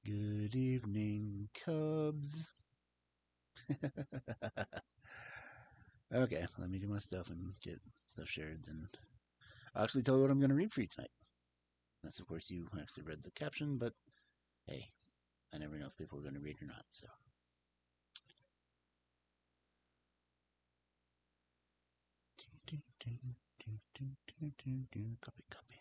Good evening, Cubs. Okay, let me do my stuff and get stuff shared. Then I'll actually tell you what I'm going to read for you tonight. Unless, of course, you actually read the caption, but hey, I never know if people are going to read or not. So, copy, copy.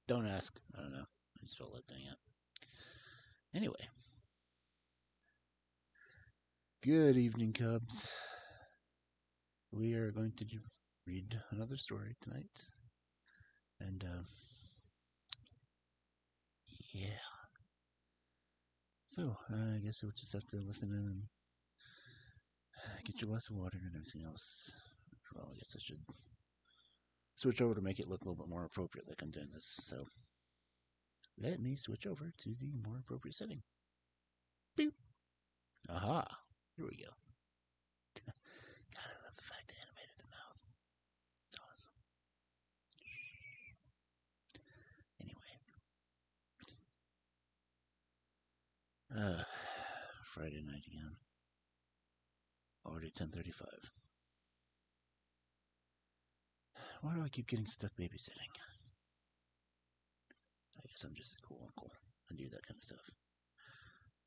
Don't ask. I don't know. I just felt like doing it. Anyway, good evening, Cubs. We are going to read another story tonight. And, yeah. So, I guess we'll just have to listen in and get your glass of water and everything else. Well, I guess I should switch over to make it look a little bit more appropriate like I'm doing this. So, let me switch over to the more appropriate setting. Boop. Aha. Here we go. God, I love the fact they animated the mouth. It's awesome. Anyway. Friday night again. Already 10:35. Why do I keep getting stuck babysitting? I guess I'm just a cool uncle. I do that kind of stuff.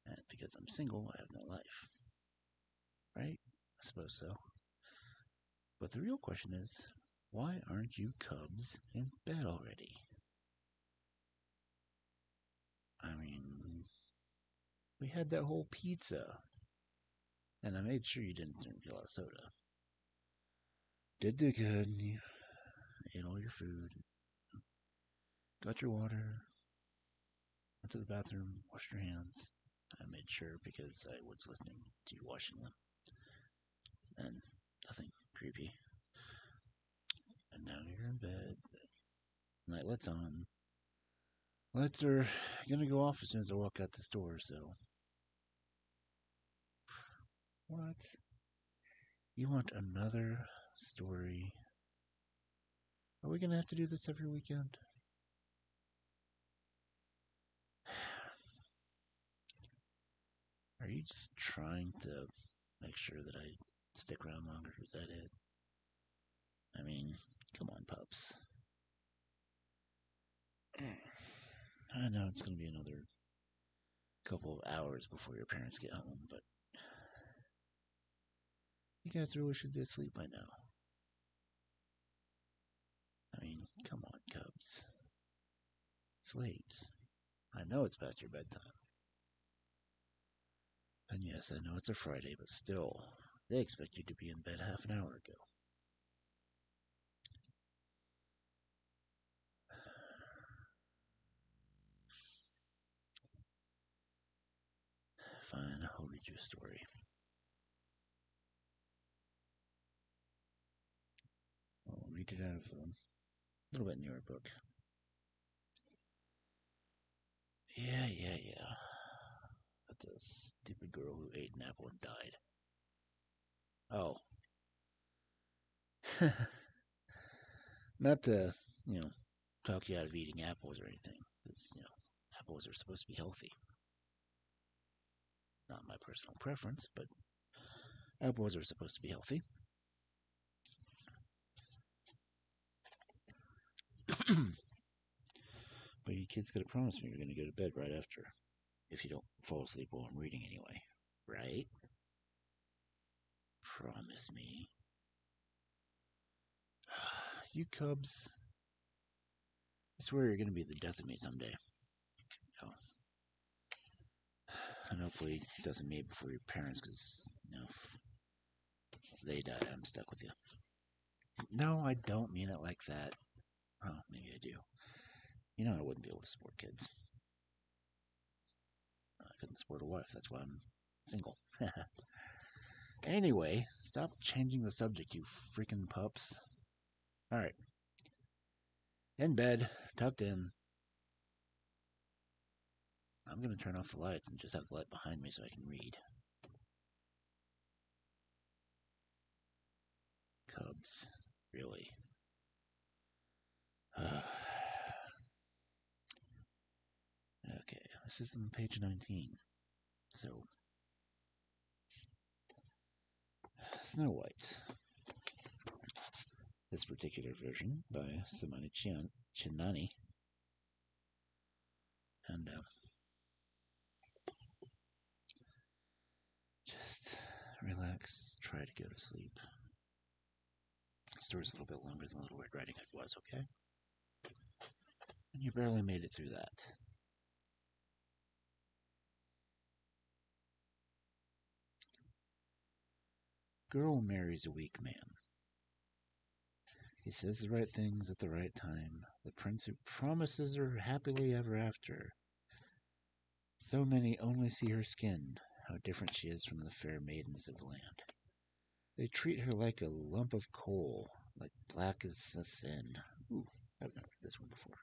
And because I'm single, I have no life. Right? I suppose so. But the real question is, why aren't you Cubs in bed already? I mean, we had that whole pizza. And I made sure you didn't drink a lot of soda. Did do good. You ate all your food. Got your water. Went to the bathroom. Washed your hands. I made sure because I was listening to you washing them. And nothing creepy. And now you're in bed. Night lights on. Lights are gonna go off as soon as I walk out this door, so. What? You want another story? Are we gonna have to do this every weekend? Are you just trying to make sure that I stick around longer? Is that it? I mean, come on, pups. I know it's gonna be another couple of hours before your parents get home, but you guys really should be asleep by now. I mean, come on, Cubs. It's late. I know it's past your bedtime. And yes, I know it's a Friday, but still, they expect you to be in bed half an hour ago. Fine, I'll read you a story. I'll read it out of a little bit newer book. Yeah. About the stupid girl who ate an apple and died. Oh. Not to, you know, talk you out of eating apples or anything. Because, apples are supposed to be healthy. Not my personal preference, but apples are supposed to be healthy. But you kids gotta promise me you're gonna go to bed right after. If you don't fall asleep while I'm reading anyway. Right? promise me. You cubs, I swear you're going to be the death of me someday. Oh. And hopefully death of me before your parents, because, if they die, I'm stuck with you. No, I don't mean it like that. Oh, maybe I do. I wouldn't be able to support kids. I couldn't support a wife. That's why I'm single. Anyway, stop changing the subject, you freaking pups. Alright. In bed, tucked in. I'm going to turn off the lights and just have the light behind me so I can read. Cubs. Really. Okay, this is on page 19. So, Snow White. This particular version by Samani Chinani. And just relax, try to go to sleep. The story's a little bit longer than Little Red Riding Hood was, okay? And you barely made it through that. Girl marries a weak man. He says the right things at the right time. The prince who promises her happily ever after. So many only see her skin, how different she is from the fair maidens of the land. They treat her like a lump of coal, like black as the sin. Ooh, I've never read this one before.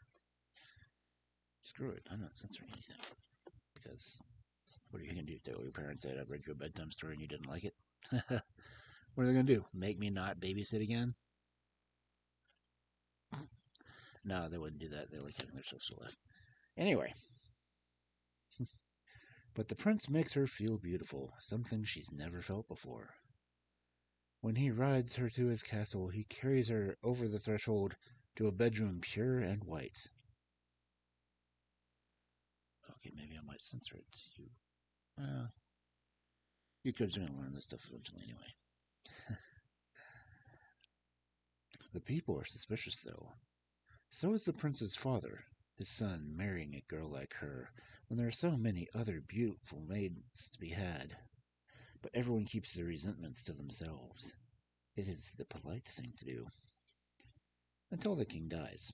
Screw it, I'm not censoring anything. Because, what are you going to do? Tell your parents that I've read you a bedtime story and you didn't like it? What are they going to do? Make me not babysit again? No, they wouldn't do that. They like having their social life. Anyway. But the prince makes her feel beautiful, something she's never felt before. When he rides her to his castle, he carries her over the threshold to a bedroom pure and white. Okay, maybe I might censor it. You kids are going to learn this stuff eventually anyway. The people are suspicious, though. So is the prince's father, his son marrying a girl like her, when there are so many other beautiful maidens to be had. But everyone keeps their resentments to themselves. It is the polite thing to do. Until the king dies.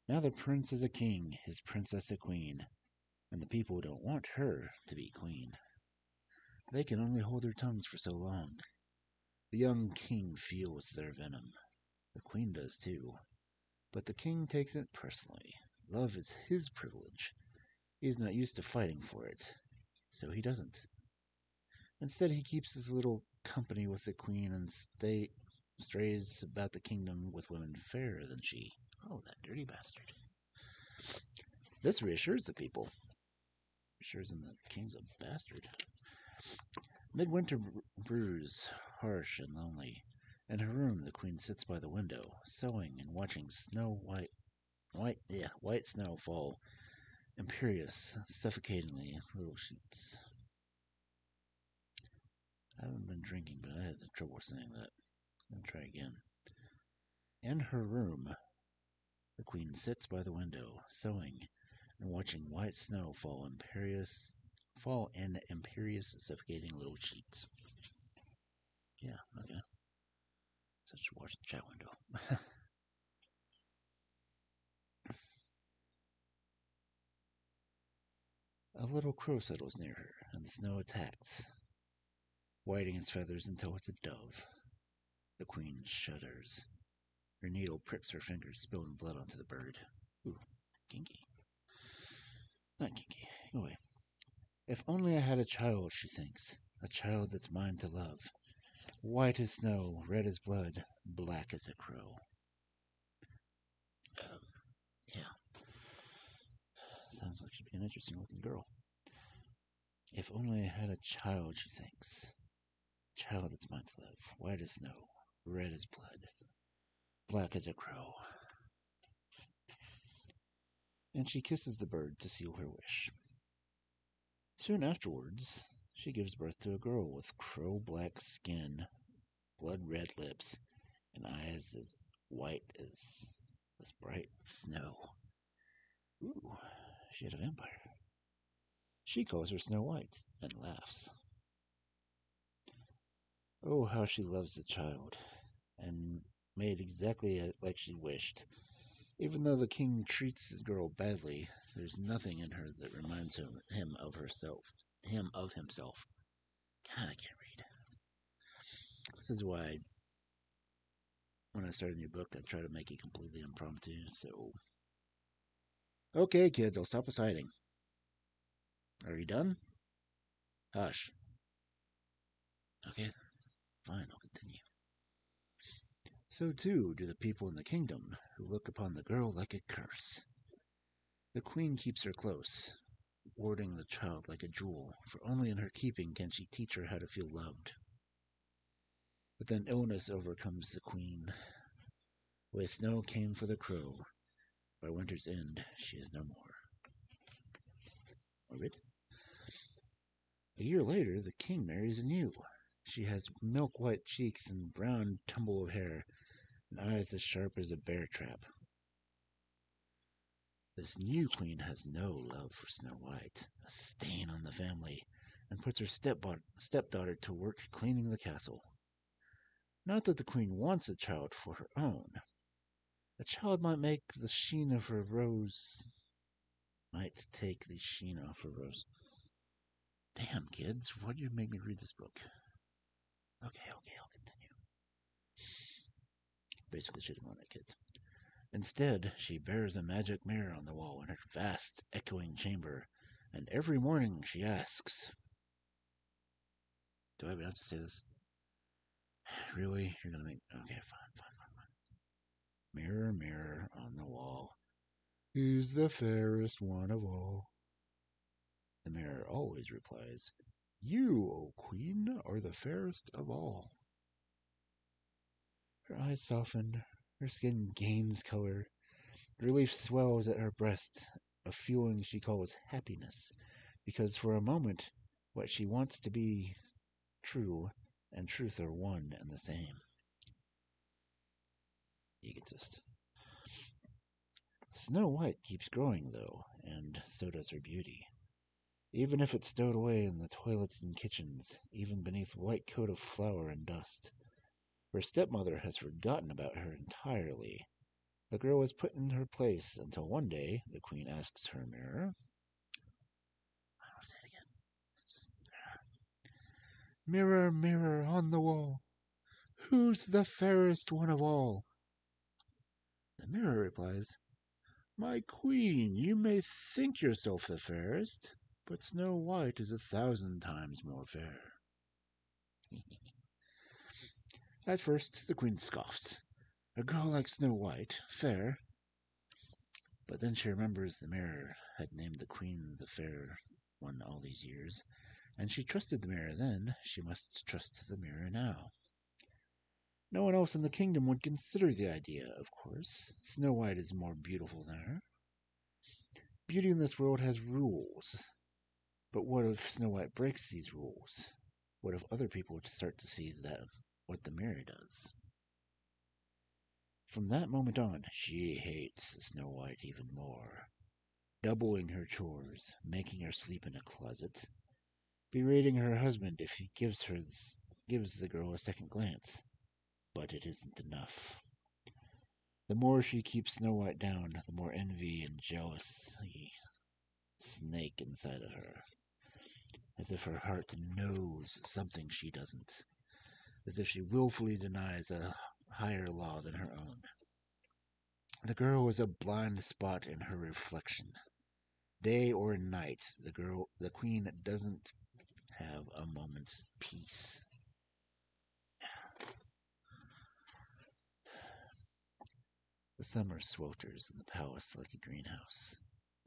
Now the prince is a king, his princess a queen, and the people don't want her to be queen. They can only hold their tongues for so long. The young king feels their venom. The queen does too. But the king takes it personally. Love is his privilege. He is not used to fighting for it, so he doesn't. Instead, he keeps his little company with the queen and strays about the kingdom with women fairer than she. Oh, that dirty bastard. This reassures the people. Reassures them that the king's a bastard. Midwinter brews, harsh and lonely. In her room, the queen sits by the window, sewing and watching white snow fall, imperious, suffocatingly, little sheets. I haven't been drinking, but I had trouble saying that. I'll try again. In her room, the queen sits by the window, sewing and watching white snow fall in imperious, suffocating little sheets. Yeah, okay. So she watch the chat window. A little crow settles near her, and the snow attacks, whiting its feathers until it's a dove. The queen shudders. Her needle pricks her fingers, spilling blood onto the bird. Ooh, kinky. Not kinky. Go away. If only I had a child, she thinks. A child that's mine to love. White as snow, red as blood, black as a crow. Yeah. Sounds like she'd be an interesting looking girl. If only I had a child, she thinks. A child that's mine to love. White as snow, red as blood, black as a crow. And she kisses the bird to seal her wish. Soon afterwards, She gives birth to a girl with crow-black skin, blood-red lips, and eyes as white as bright snow. Ooh, she had a vampire. She calls her Snow White and laughs. Oh, how she loves the child, and made exactly like she wished. Even though the king treats the girl badly, there's nothing in her that reminds him of herself. Him of himself. God, I can't read. This is why when I start a new book, I try to make it completely impromptu. So, okay, kids, I'll stop reciting. Are you done? Hush. Okay, fine, I'll continue. So too do the people in the kingdom, who look upon the girl like a curse. The queen keeps her close, warding the child like a jewel, for only in her keeping can she teach her how to feel loved. But then illness overcomes the queen. Where snow came for the crow, by winter's end she is no more. Read? A year later, the king marries anew. She has milk-white cheeks and brown tumble of hair, and eyes as sharp as a bear trap. This new queen has no love for Snow White, a stain on the family, and puts her stepdaughter to work cleaning the castle. Not that the queen wants a child for her own. A child might make the sheen of her rose. Might take the sheen off her rose. Damn, kids, why do you make me read this book? Okay, I'll continue. Basically shitting on it, kids. Instead, she bears a magic mirror on the wall in her vast, echoing chamber, and every morning she asks, do I even have to say this? Really? You're gonna make... Okay, fine. Mirror, mirror on the wall, who's the fairest one of all? The mirror always replies, you, O queen, are the fairest of all. Her eyes soften, her skin gains color, relief swells at her breast, a feeling she calls happiness, because for a moment what she wants to be true and truth are one and the same. Egotist. Snow White keeps growing, though, and so does her beauty. Even if it's stowed away in the toilets and kitchens, even beneath white coat of flour and dust. Her stepmother has forgotten about her entirely. The girl is put in her place until one day the queen asks her mirror. I'll say it again. Mirror, mirror on the wall, who's the fairest one of all? The mirror replies, my queen, you may think yourself the fairest, but Snow White is 1,000 times more fair. At first, the queen scoffs. A girl like Snow White, fair. But then she remembers the mirror had named the queen the fair one all these years, and she trusted the mirror then, she must trust the mirror now. No one else in the kingdom would consider the idea, of course. Snow White is more beautiful than her. Beauty in this world has rules. But what if Snow White breaks these rules? What if other people start to see that what the mirror does? From that moment on, she hates Snow White even more, doubling her chores, making her sleep in a closet, berating her husband if he gives the girl a second glance. But it isn't enough. The more she keeps Snow White down, the more envy and jealousy snake inside of her, as if her heart knows something she doesn't, as if she willfully denies a higher law than her own. The girl is a blind spot in her reflection. Day or night, the queen doesn't have a moment's peace. The summer swelters in the palace like a greenhouse.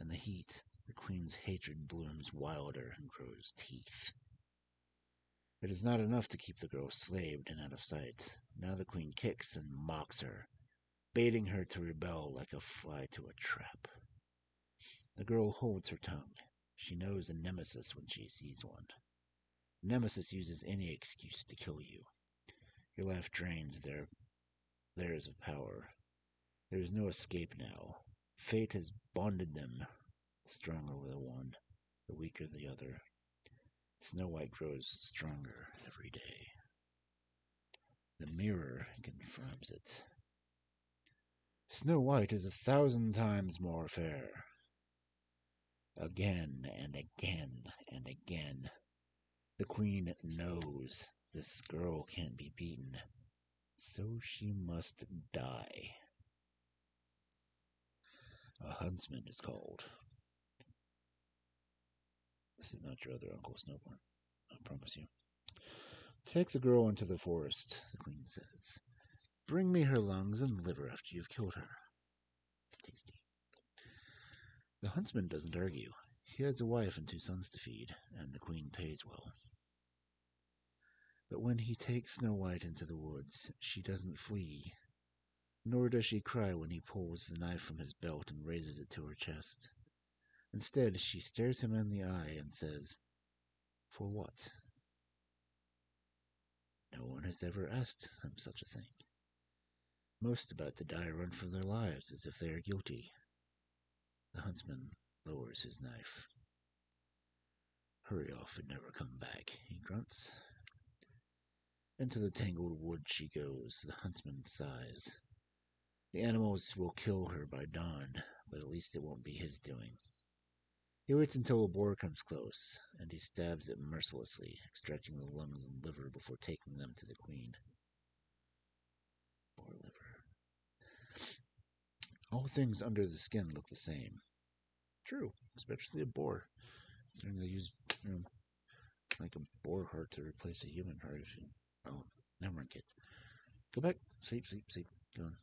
In the heat, the queen's hatred blooms wilder and grows teeth. It is not enough to keep the girl slaved and out of sight. Now the queen kicks and mocks her, baiting her to rebel like a fly to a trap. The girl holds her tongue. She knows a nemesis when she sees one. Nemesis uses any excuse to kill you. Your life drains theirs of power. There is no escape now. Fate has bonded them, the stronger the one, the weaker the other. Snow White grows stronger every day. The mirror confirms it. Snow White is 1,000 times more fair. Again and again and again, the queen knows this girl can't be beaten, so she must die. A huntsman is called. This is not your other Uncle Snowborn, I promise you. Take the girl into the forest, the queen says. Bring me her lungs and liver after you've killed her. Tasty. The huntsman doesn't argue. He has a wife and 2 sons to feed, and the queen pays well. But when he takes Snow White into the woods, she doesn't flee, nor does she cry when he pulls the knife from his belt and raises it to her chest. Instead, she stares him in the eye and says, "For what?" No one has ever asked them such a thing. Most about to die run for their lives as if they are guilty. The huntsman lowers his knife. Hurry off and never come back, he grunts. Into the tangled wood she goes, the huntsman sighs. The animals will kill her by dawn, but at least it won't be his doing. He waits until a boar comes close, and he stabs it mercilessly, extracting the lungs and liver before taking them to the queen. Boar liver. All things under the skin look the same. True, especially a boar. Considering they use, like a boar heart to replace a human heart. Oh, never mind, kids. Go back. Sleep, sleep, sleep. Go on.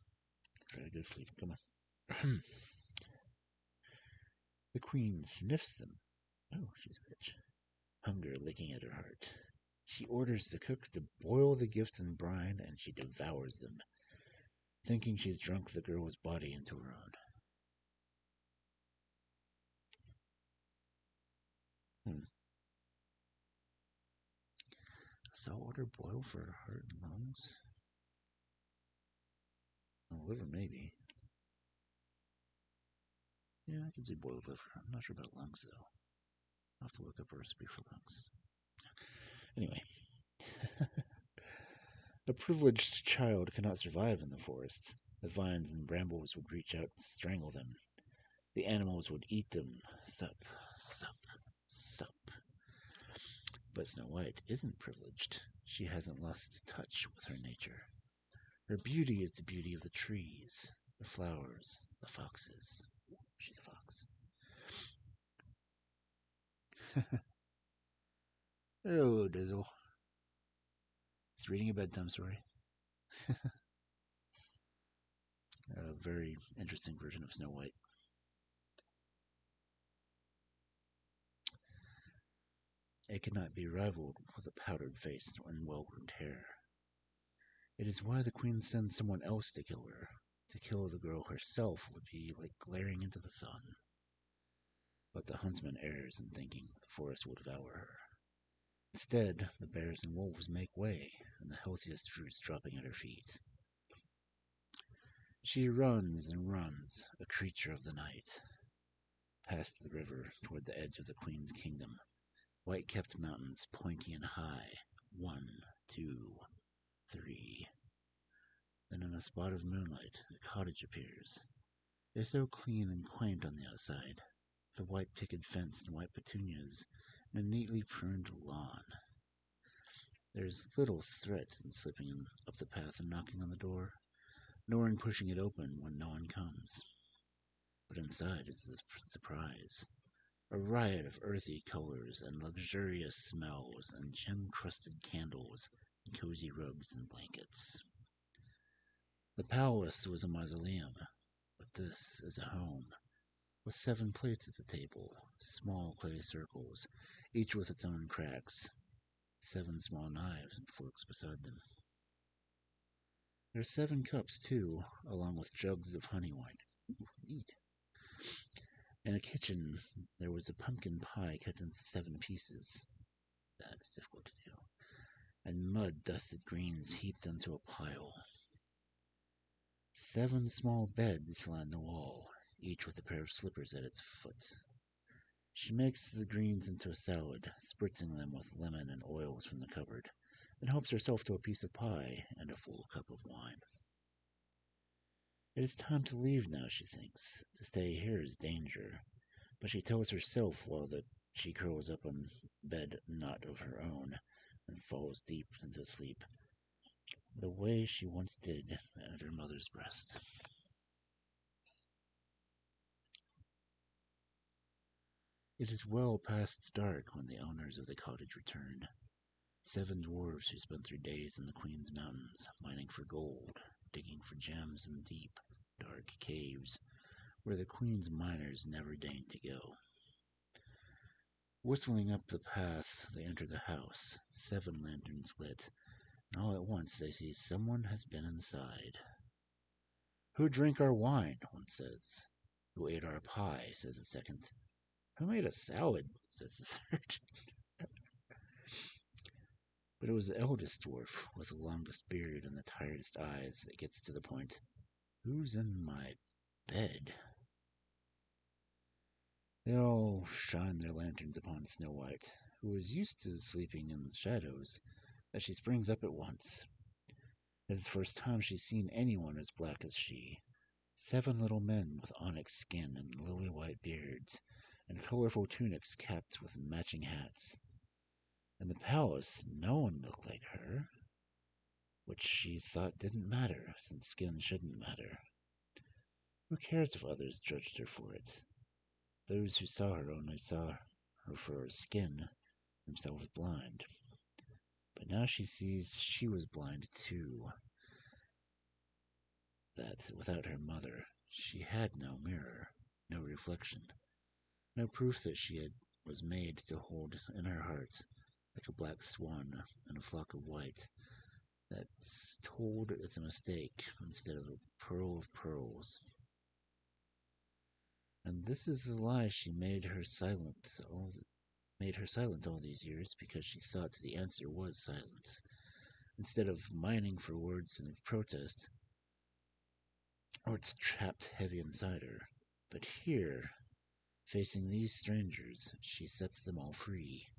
Try to go to sleep. Come on. The queen sniffs them. Oh, she's a bitch. Hunger licking at her heart. She orders the cook to boil the gifts in brine, and she devours them, thinking she's drunk the girl's body into her own. Saltwater boil for her heart and lungs? Liver, maybe. Yeah, I can see boiled liver. I'm not sure about lungs, though. I'll have to look up a recipe for lungs. Anyway. A privileged child cannot survive in the forest. The vines and brambles would reach out and strangle them. The animals would eat them. Sup, sup, sup. But Snow White isn't privileged. She hasn't lost touch with her nature. Her beauty is the beauty of the trees, the flowers, the foxes. She's a fox. Oh, Dizzle. He's reading a bedtime story. A very interesting version of Snow White. It cannot be rivaled with a powdered face and well-groomed hair. It is why the queen sends someone else to kill her. To kill the girl herself would be like glaring into the sun. But the huntsman errs in thinking the forest will devour her. Instead, the bears and wolves make way, and the healthiest fruits dropping at her feet. She runs and runs, a creature of the night, past the river toward the edge of the queen's kingdom. White-capped mountains, pointy and high. 1, 2, 3. Then in a spot of moonlight, a cottage appears. They're so clean and quaint on the outside. The white picket fence and white petunias, and a neatly pruned lawn. There's little threat in slipping up the path and knocking on the door, nor in pushing it open when no one comes. But inside is the surprise. A riot of earthy colors and luxurious smells and gem-crusted candles and cozy rugs and blankets. The palace was a mausoleum, but this is a home, with 7 plates at the table, small clay circles, each with its own cracks, 7 small knives and forks beside them. There are 7 cups, too, along with jugs of honey wine. Ooh, neat. In a kitchen, there was a pumpkin pie cut into 7 pieces. that. It's difficult to do. And mud-dusted greens heaped onto a pile. 7 small beds line the wall, each with a pair of slippers at its foot. She makes the greens into a salad, spritzing them with lemon and oils from the cupboard, then helps herself to a piece of pie and a full cup of wine. It is time to leave now, she thinks. To stay here is danger. But she tells herself while that she curls up on bed not of her own and falls deep into sleep, the way she once did at her mother's breast. It is well past dark when the owners of the cottage return. 7 dwarves who spent their days in the Queen's Mountains, mining for gold, digging for gems in deep, dark caves, where the Queen's miners never deigned to go. Whistling up the path, they enter the house, 7 lanterns lit, and all at once they see someone has been inside. "Who drank our wine?" one says. "Who ate our pie?" says the second. "Who made a salad?" says the third. But it was the eldest dwarf, with the longest beard and the tiredest eyes, that gets to the point. "Who's in my bed?" They all shine their lanterns upon Snow White, who is used to sleeping in the shadows, as she springs up at once. It is the first time she's seen anyone as black as she. 7 little men with onyx skin and lily-white beards, and colorful tunics capped with matching hats. In the palace, no one looked like her, which she thought didn't matter, since skin shouldn't matter. Who cares if others judged her for it? Those who saw her only saw her for her skin, themselves blind. But now she sees she was blind too. That, without her mother, she had no mirror, no reflection, no proof that was made to hold in her heart, like a black swan in a flock of white, that's told it's a mistake instead of a pearl of pearls. And this is the lie she made her silent all these years, because she thought the answer was silence. Instead of mining for words of protest, or it's trapped heavy inside her. But here, facing these strangers, she sets them all free,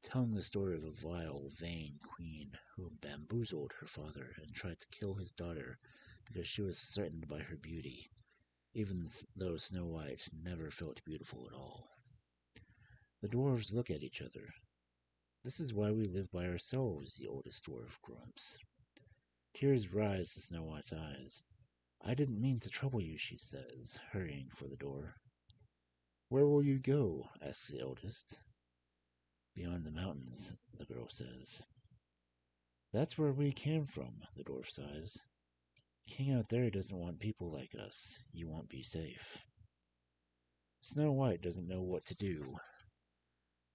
telling the story of a vile, vain queen who bamboozled her father and tried to kill his daughter because she was threatened by her beauty, even though Snow White never felt beautiful at all. The dwarves look at each other. "This is why we live by ourselves," the oldest dwarf grumps. Tears rise to Snow White's eyes. "I didn't mean to trouble you," she says, hurrying for the door. "Where will you go?" asks the eldest. "Beyond the mountains," the girl says. "That's where we came from," the dwarf sighs. "King out there doesn't want people like us. You won't be safe." Snow White doesn't know what to do.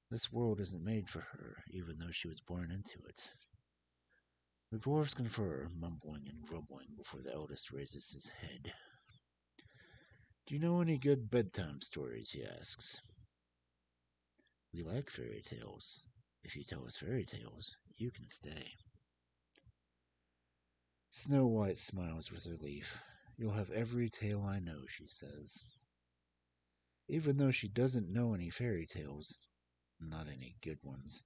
This world isn't made for her, even though she was born into it. The dwarves confer, mumbling and grumbling, before the eldest raises his head. "Do you know any good bedtime stories?" he asks. "We like fairy tales. If you tell us fairy tales, you can stay." Snow White smiles with relief. "You'll have every tale I know," she says. Even though she doesn't know any fairy tales, not any good ones,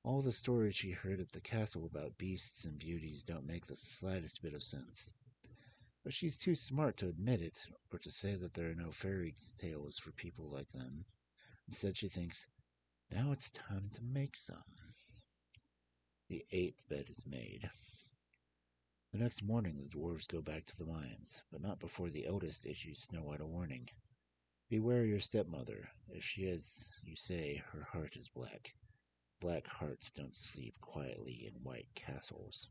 all the stories she heard at the castle about beasts and beauties don't make the slightest bit of sense. But she's too smart to admit it, or to say that there are no fairy tales for people like them. Instead, she thinks, now it's time to make some. The 8th bed is made. The next morning, the dwarves go back to the mines, but not before the eldest issues Snow White a warning. "Beware your stepmother. If she is, you say, her heart is black. Black hearts don't sleep quietly in white castles.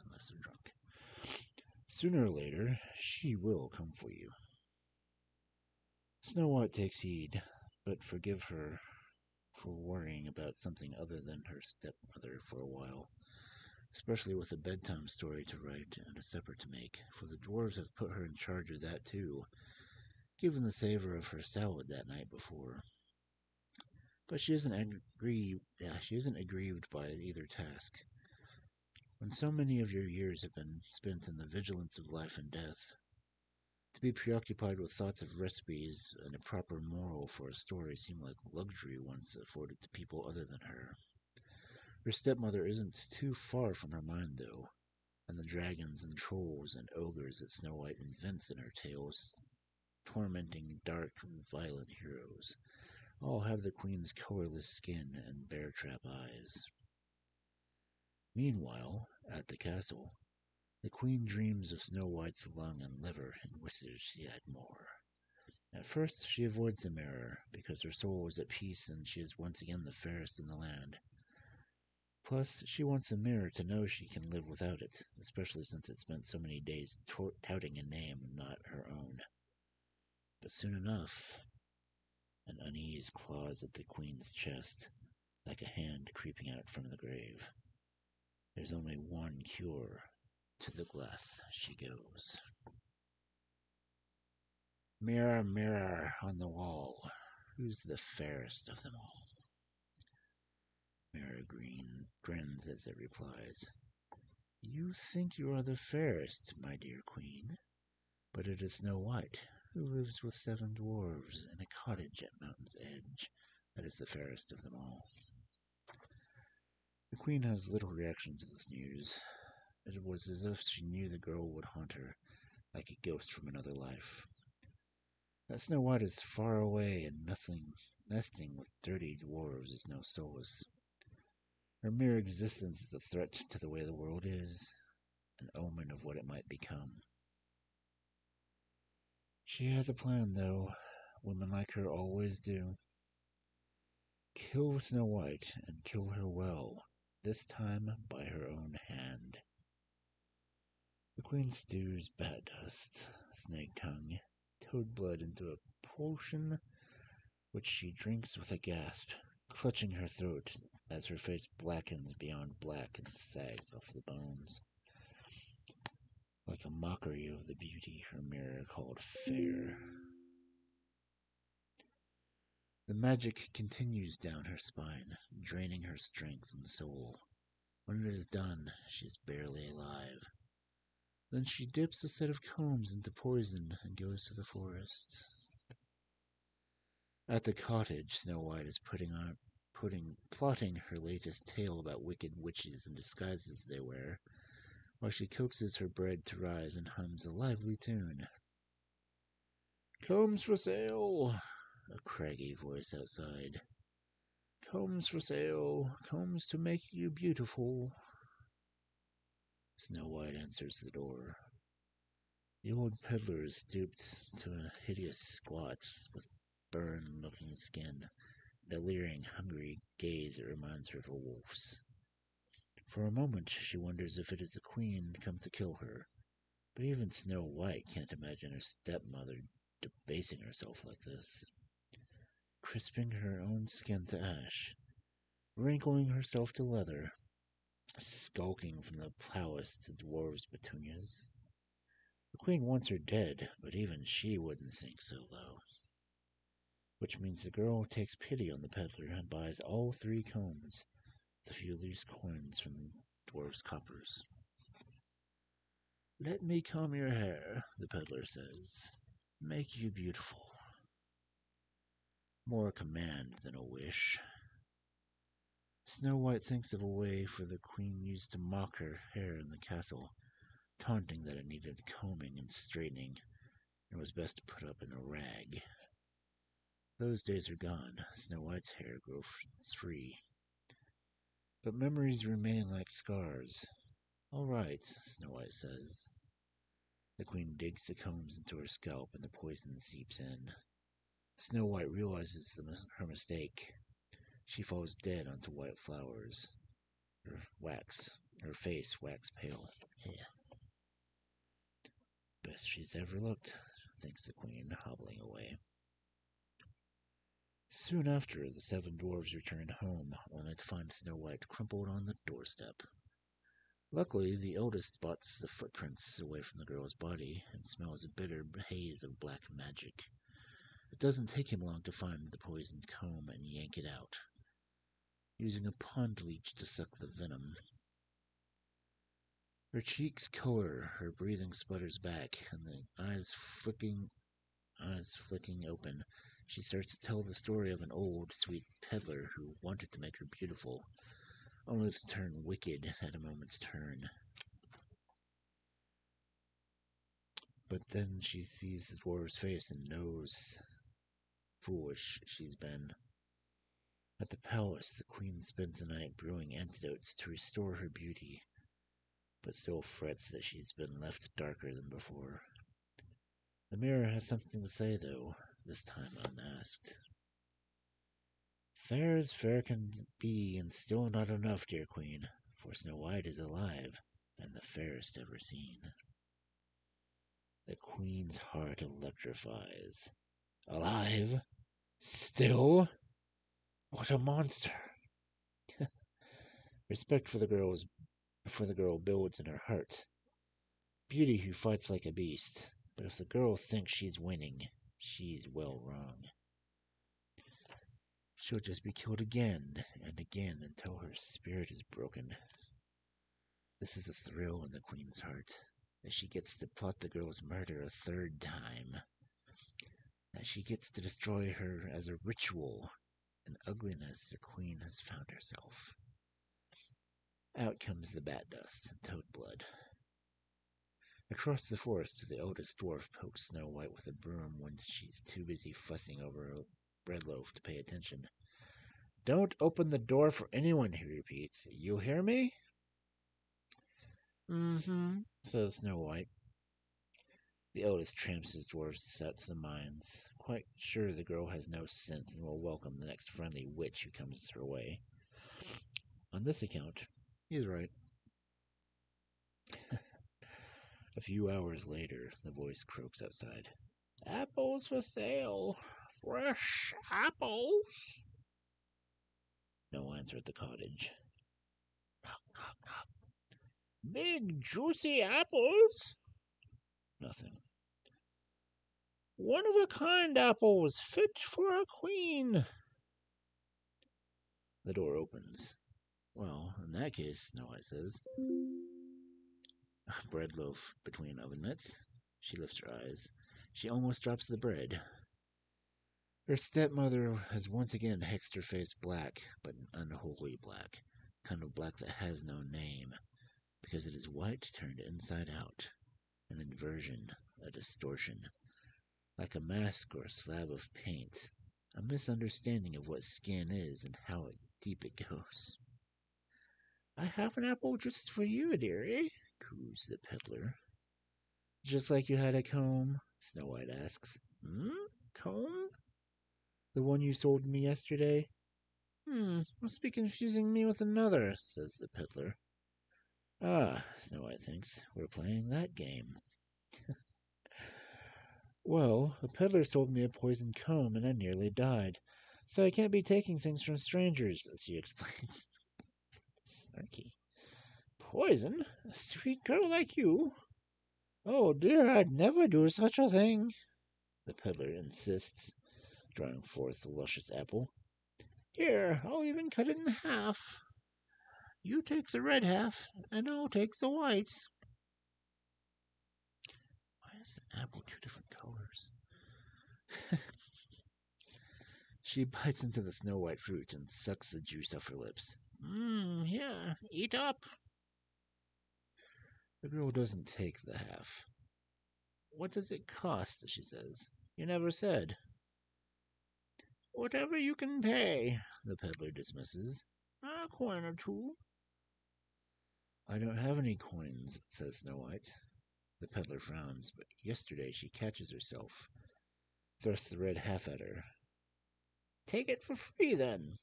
Unless they're drunk. Sooner or later, she will come for you." Snow White takes heed, but forgive her for worrying about something other than her stepmother for a while, especially with a bedtime story to write and a supper to make, for the dwarves have put her in charge of that too, given the savor of her salad that night before. But she isn't aggrieved by either task. When so many of your years have been spent in the vigilance of life and death, to be preoccupied with thoughts of recipes and a proper moral for a story seem like luxury once afforded to people other than her. Her stepmother isn't too far from her mind, though, and the dragons and trolls and ogres that Snow White invents in her tales, tormenting dark and violent heroes, all have the queen's colorless skin and bear-trap eyes. Meanwhile, at the castle, the queen dreams of Snow White's lung and liver and wishes she had more. At first, she avoids the mirror because her soul is at peace and she is once again the fairest in the land. Plus, she wants the mirror to know she can live without it, especially since it spent so many days touting a name not her own. But soon enough, an unease claws at the queen's chest, like a hand creeping out from the grave. There's only one cure. To the glass she goes. Mirror, mirror on the wall, who's the fairest of them all? Mirror grins as it replies, You think you are the fairest, my dear queen, but it is Snow White, who lives with 7 dwarves in a cottage at Mountain's Edge, that is the fairest of them all. The queen has little reaction to this news. It was as if she knew the girl would haunt her, like a ghost from another life. That Snow White is far away and nesting with dirty dwarves is no solace. Her mere existence is a threat to the way the world is, an omen of what it might become. She has a plan, though. Women like her always do. Kill Snow White, and kill her well, this time by her own hand. The queen stews bat dust, snake tongue, toad blood into a potion which she drinks with a gasp, clutching her throat as her face blackens beyond black and sags off the bones, like a mockery of the beauty her mirror called fair. The magic continues down her spine, draining her strength and soul. When it is done, she is barely alive. Then she dips a set of combs into poison and goes to the forest. At the cottage, Snow White is plotting her latest tale about wicked witches and disguises they wear, while she coaxes her bread to rise and hums a lively tune. Combs for sale! A craggy voice outside. Combs for sale, combs to make you beautiful. Snow White answers the door. The old peddler is stooped to a hideous squat with burned-looking skin and a leering, hungry gaze that reminds her of a wolf's. For a moment she wonders if it is the queen come to kill her, but even Snow White can't imagine her stepmother debasing herself like this. Crisping her own skin to ash, wrinkling herself to leather, skulking from the prowess to dwarves' petunias. The queen wants her dead, but even she wouldn't sink so low. Which means the girl takes pity on the peddler and buys all 3 combs, the few loose coins from the dwarf's coppers. Let me comb your hair, the peddler says. Make you beautiful. More a command than a wish. Snow White thinks of a way for the queen used to mock her hair in the castle, taunting that it needed combing and straightening, and was best to put up in a rag. Those days are gone. Snow White's hair grows free. But memories remain like scars. All right, Snow White says. The queen digs the combs into her scalp and the poison seeps in. Snow White realizes her mistake. She falls dead onto white flowers. Her face wax pale. Yeah. Best she's ever looked, thinks the queen, hobbling away. Soon after, the 7 dwarves return home, only to find Snow White crumpled on the doorstep. Luckily, the eldest spots the footprints away from the girl's body and smells a bitter haze of black magic. It doesn't take him long to find the poisoned comb and yank it out, using a pond leech to suck the venom. Her cheeks color, her breathing sputters back, and the eyes flicking open, she starts to tell the story of an old, sweet peddler who wanted to make her beautiful, only to turn wicked at a moment's turn. But then she sees the dwarf's face and knows foolish she's been. At the palace, the queen spends the night brewing antidotes to restore her beauty, but still frets that she's been left darker than before. The mirror has something to say, though, this time unasked. Fair as fair can be, and still not enough, dear queen, for Snow White is alive, and the fairest ever seen. The queen's heart electrifies. Alive? Still? What a monster! Respect for the girl builds in her heart. Beauty who fights like a beast. But if the girl thinks she's winning, she's well wrong. She'll just be killed again and again until her spirit is broken. This is a thrill in the queen's heart, that she gets to plot the girl's murder a third time. That she gets to destroy her as a ritual, an ugliness the queen has found herself. Out comes the bat dust and toad blood. Across the forest, the eldest dwarf pokes Snow White with a broom when she's too busy fussing over a bread loaf to pay attention. Don't open the door for anyone, he repeats. You hear me? Mm-hmm, says Snow White. The eldest tramps his dwarfs out to the mines, quite sure the girl has no sense and will welcome the next friendly witch who comes her way. On this account, he's right. A few hours later, the voice croaks outside. Apples for sale. Fresh apples. No answer at the cottage. Knock, knock, knock. Big, juicy apples. Nothing. One-of-a-kind apples, fit for a queen. The door opens. Well, in that case, Snow White says. A bread loaf between oven mitts. She lifts her eyes. She almost drops the bread. Her stepmother has once again hexed her face black, but an unholy black, kind of black that has no name, because it is white turned inside out, an inversion, a distortion, like a mask or a slab of paint, a misunderstanding of what skin is and how deep it goes. I have an apple just for you, dearie, coos the peddler. Just like you had a comb? Snow White asks. Comb? The one you sold me yesterday? Must be confusing me with another, says the peddler. Ah, Snow White thinks, we're playing that game. Well, a peddler sold me a poisoned comb and I nearly died, so I can't be taking things from strangers, as she explains. Snarky. Poison? A sweet girl like you? Oh dear, I'd never do such a thing, the peddler insists, drawing forth the luscious apple. Here, I'll even cut it in half. You take the red half, and I'll take the white. Why is the apple two different colors? She bites into the snow white fruit and sucks the juice off her lips. Here, eat up. The girl doesn't take the half. What does it cost, she says. You never said. Whatever you can pay, the peddler dismisses. A coin or two. I don't have any coins, says Snow White. The peddler frowns, but yesterday she catches herself, thrusts the red half at her. Take it for free, then.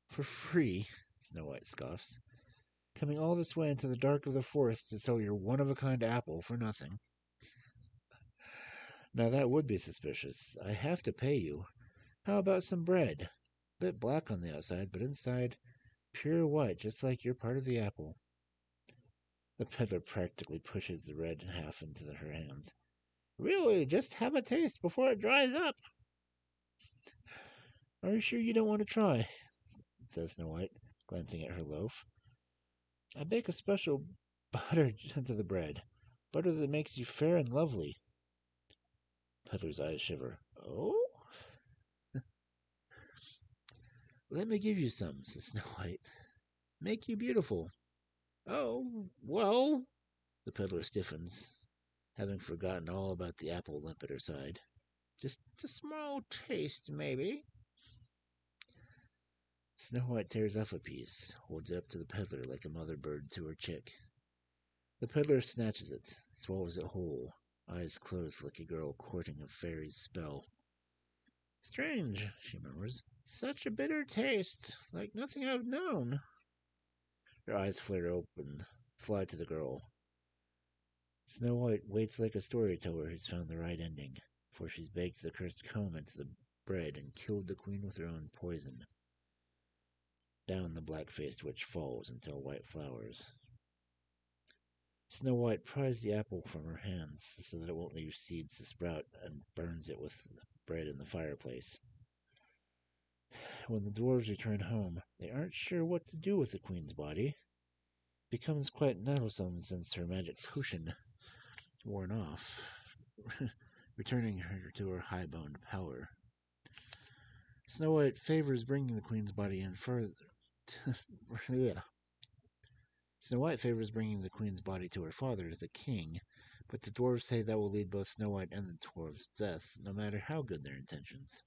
For free, Snow White scoffs. Coming all this way into the dark of the forest to sell your one-of-a-kind apple for nothing. Now that would be suspicious. I have to pay you. How about some bread? Bit black on the outside, but inside pure white, just like you're part of the apple. The peddler practically pushes the red half into her hands. Really, just have a taste before it dries up. Are you sure you don't want to try? Says Snow White, glancing at her loaf. I bake a special butter into the bread. Butter that makes you fair and lovely. Peddler's eyes shiver. Oh? Let me give you some, says Snow White. Make you beautiful. Oh, well. The peddler stiffens, having forgotten all about the apple limp at her side. Just a small taste, maybe. Snow White tears off a piece, holds it up to the peddler like a mother bird to her chick. The peddler snatches it, swallows it whole, eyes closed like a girl courting a fairy's spell. Strange, she murmurs. Such a bitter taste, like nothing I've known. Her eyes flare open, fly to the girl. Snow White waits like a storyteller who's found the right ending, for she's baked the cursed comb into the bread and killed the queen with her own poison. Down the black-faced witch falls until white flowers. Snow White pries the apple from her hands so that it won't leave seeds to sprout and burns it with bread in the fireplace. When the dwarves return home, they aren't sure what to do with the queen's body. It becomes quite nettlesome since her magic potion worn off, returning her to her high-boned power. Snow White favors bringing the queen's body in further. Snow White favors bringing the queen's body to her father, the king, but the dwarves say that will lead both Snow White and the dwarves' death, no matter how good their intentions.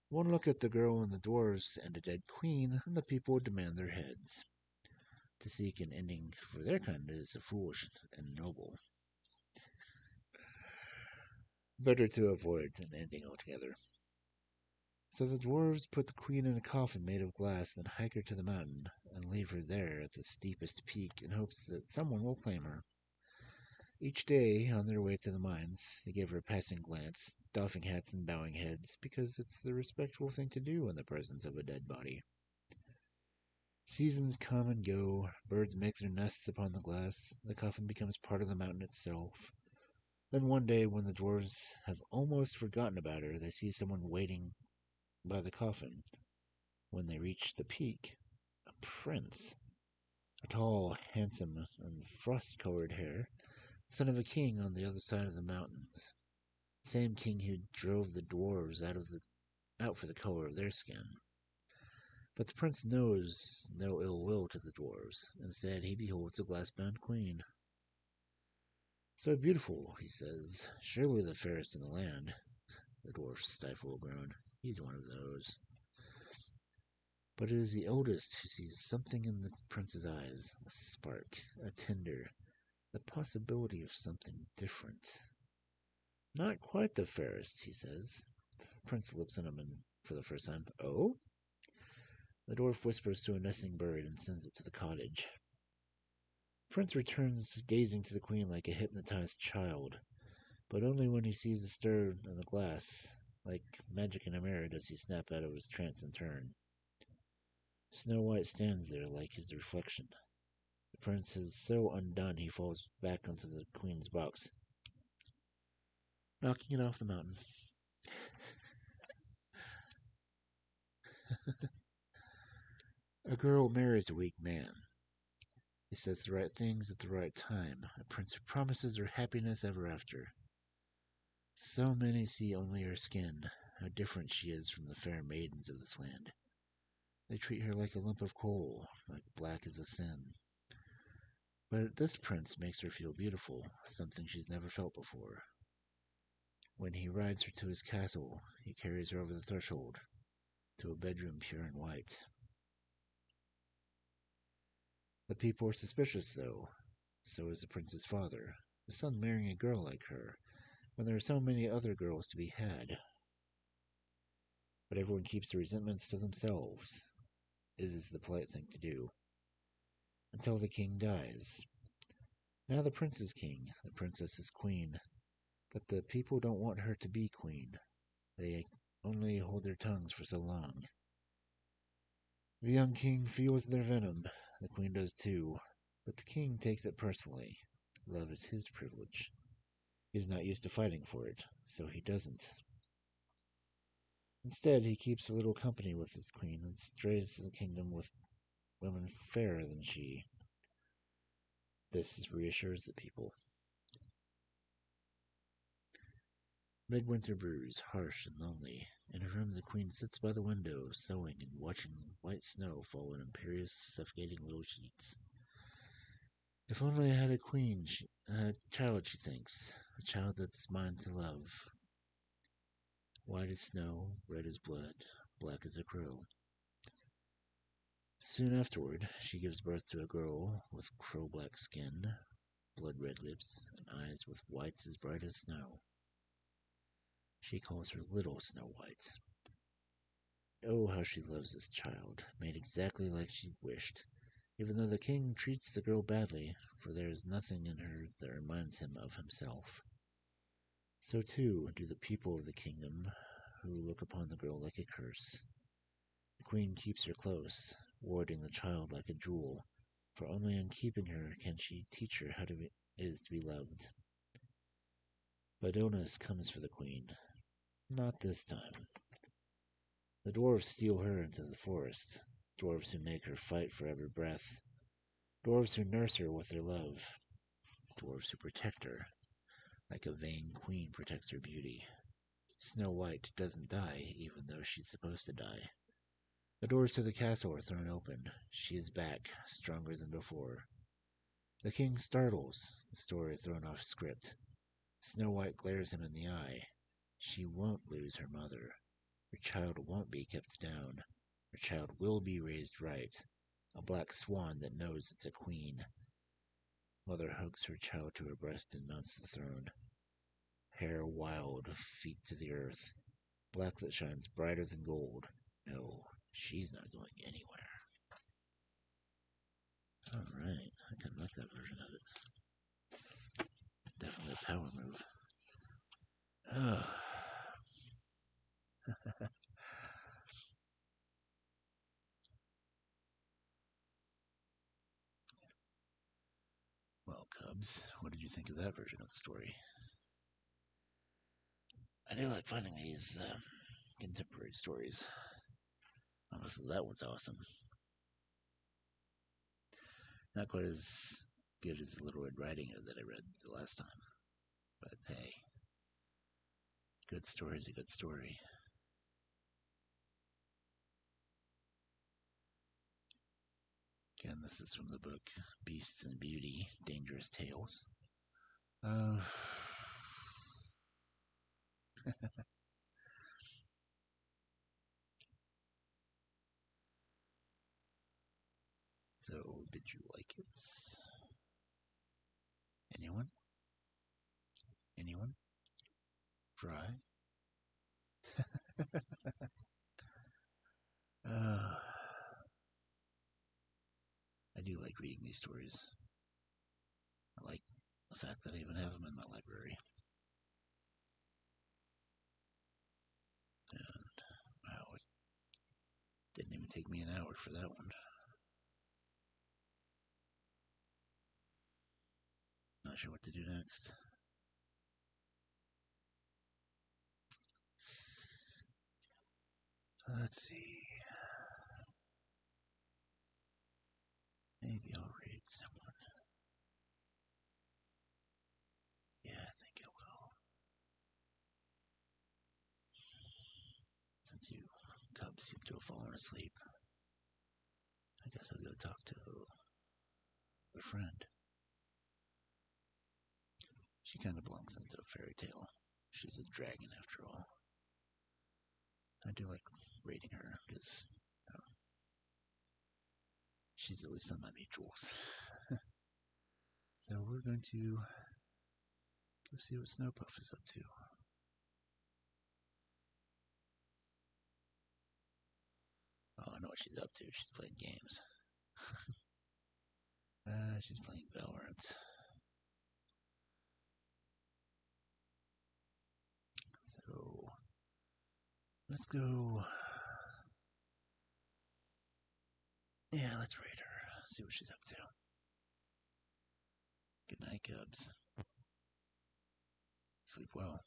One look at the girl and the dwarves and a dead queen, and the people demand their heads. To seek an ending for their kind is foolish and noble. Better to avoid an ending altogether. So the dwarves put the queen in a coffin made of glass, then hike her to the mountain, and leave her there at the steepest peak in hopes that someone will claim her. Each day, on their way to the mines, they give her a passing glance, doffing hats and bowing heads, because it's the respectful thing to do in the presence of a dead body. Seasons come and go, birds make their nests upon the glass, the coffin becomes part of the mountain itself. Then one day, when the dwarves have almost forgotten about her, they see someone waiting by the coffin. When they reach the peak, a prince, a tall, handsome, and frost-colored hair, son of a king on the other side of the mountains. The same king who drove the dwarves out for the color of their skin. But the prince knows no ill will to the dwarves. Instead, he beholds a glass-bound queen. So beautiful, he says, surely the fairest in the land. The dwarfs stifle a groan. He's one of those. But it is the eldest who sees something in the prince's eyes, a spark, a tinder, the possibility of something different. Not quite the fairest, he says. The prince looks at him for the first time. Oh? The dwarf whispers to a nesting bird and sends it to the cottage. Prince returns, gazing to the queen like a hypnotized child, but only when he sees the stir in the glass. Like magic in a mirror does he snap out of his trance and turn. Snow White stands there like his reflection. The prince is so undone he falls back onto the queen's box, knocking it off the mountain. A girl marries a weak man. He says the right things at the right time, a prince who promises her happiness ever after. So many see only her skin, how different she is from the fair maidens of this land. They treat her like a lump of coal, like black as a sin. But this prince makes her feel beautiful, something she's never felt before. When he rides her to his castle, he carries her over the threshold, to a bedroom pure and white. The people are suspicious, though. So is the prince's father. The son marrying a girl like her, when there are so many other girls to be had. But everyone keeps the resentments to themselves. It is the polite thing to do. Until the king dies. Now the prince is king, the princess is queen. But the people don't want her to be queen. They only hold their tongues for so long. The young king feels their venom. The queen does too. But the king takes it personally. Love is his privilege. He's not used to fighting for it, so he doesn't. Instead, he keeps a little company with his queen and strays to the kingdom with women fairer than she. This reassures the people. Midwinter brews, harsh and lonely. In her room, the queen sits by the window, sewing and watching white snow fall in imperious, suffocating little sheets. If only I had a queen, a child, she thinks, a child that's mine to love. White as snow, red as blood, black as a crow. Soon afterward, she gives birth to a girl with crow-black skin, blood-red lips, and eyes with whites as bright as snow. She calls her Little Snow White. Oh, how she loves this child, made exactly like she wished, even though the king treats the girl badly, for there is nothing in her that reminds him of himself. So too do the people of the kingdom, who look upon the girl like a curse. The queen keeps her close, warding the child like a jewel, for only in keeping her can she teach her how is to be loved. But illness comes for the queen. Not this time. The dwarves steal her into the forest, dwarves who make her fight for every breath, dwarves who nurse her with their love, dwarves who protect her, like a vain queen protects her beauty. Snow White doesn't die, even though she's supposed to die. The doors to the castle are thrown open. She is back, stronger than before. The king startles, the story thrown off script. Snow White glares him in the eye. She won't lose her mother. Her child won't be kept down. Her child will be raised right. A black swan that knows it's a queen. Mother hugs her child to her breast and mounts the throne. Hair wild, feet to the earth. Black that shines brighter than gold. No, she's not going anywhere. Alright, I kind of like that version of it. Definitely a power move. Well, Cubs, what did you think of that version of the story? I do like finding these contemporary stories. Honestly, that one's awesome. Not quite as good as the Little Red Riding Hood that I read the last time. But hey, good story is a good story. Again, this is from the book Beasts and Beauty, Dangerous Tales. So, did you like it? Anyone? Anyone? Fry? I do like reading these stories. I like the fact that I even have them in my library. And wow, it didn't even take me an hour for that one. Not sure what to do next. Let's see. Maybe I'll read someone. Yeah, I think I will. Since you cubs seem to have fallen asleep, I guess I'll go talk to a friend. She kind of belongs into a fairy tale. She's a dragon after all. I do like reading her because she's at least on my mutuals. So we're going to go see what Snowpuff is up to. Oh, I know what she's up to. She's playing games. She's playing Valorant. So let's go. Yeah, let's raid her. See what she's up to. Good night, Cubs. Sleep well.